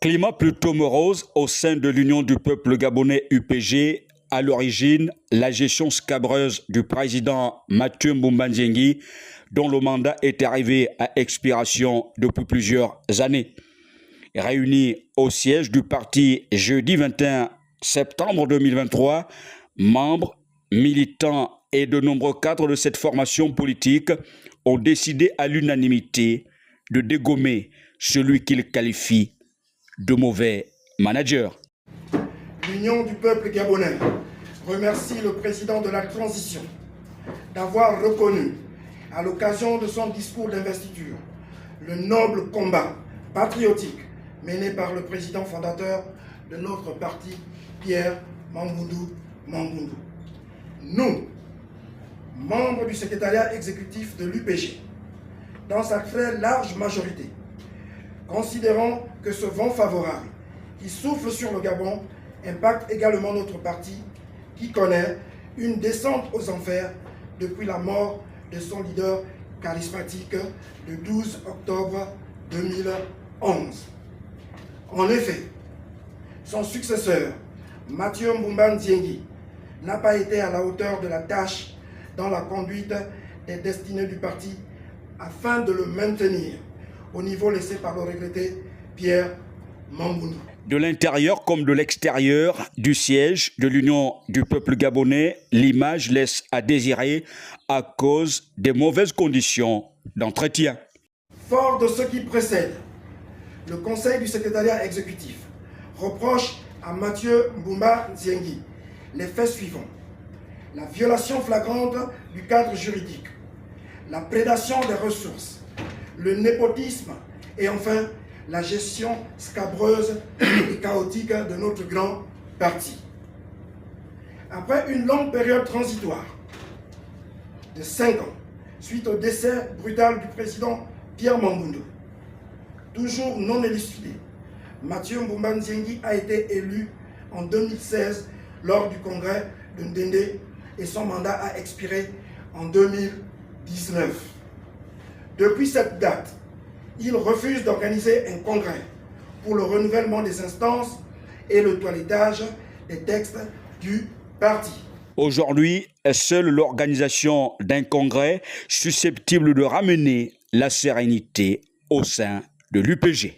Climat plutôt morose au sein de l'Union du peuple gabonais UPG. À l'origine, la gestion scabreuse du président Mathieu Mbumba Nziengui, dont le mandat est arrivé à expiration depuis plusieurs années. Réunis au siège du parti jeudi 21 septembre 2023, membres, militants et de nombreux cadres de cette formation politique ont décidé à l'unanimité de dégommer celui qu'ils qualifient de mauvais manager. L'Union du peuple gabonais remercie le président de la transition d'avoir reconnu, à l'occasion de son discours d'investiture, le noble combat patriotique mené par le président fondateur de notre parti, Pierre Mamboundou Mamboundou. Nous, membres du secrétariat exécutif de l'UPG, dans sa très large majorité, considérons que ce vent favorable qui souffle sur le Gabon impacte également notre parti qui connaît une descente aux enfers depuis la mort de son leader charismatique le 12 octobre 2011. En effet, son successeur, Mathieu Mbumba Nziengui, n'a pas été à la hauteur de la tâche dans la conduite des destinées du parti afin de le maintenir au niveau laissé par le regretté Pierre Mamboundou. De l'intérieur comme de l'extérieur du siège de l'Union du peuple gabonais, l'image laisse à désirer à cause des mauvaises conditions d'entretien. Fort de ce qui précède, le Conseil du secrétariat exécutif reproche à Mathieu Mbumba Nziengui les faits suivants: la violation flagrante du cadre juridique, la prédation des ressources, le népotisme et enfin la gestion scabreuse et chaotique de notre grand parti. Après une longue période transitoire de 5 ans, suite au décès brutal du président Pierre Mamboundou, toujours non élucidé, Mathieu Mbumba Nziengui a été élu en 2016 lors du congrès de Ndendé et son mandat a expiré en 2019. Depuis cette date, il refuse d'organiser un congrès pour le renouvellement des instances et le toilettage des textes du parti. Aujourd'hui, seule l'organisation d'un congrès susceptible de ramener la sérénité au sein de l'UPG.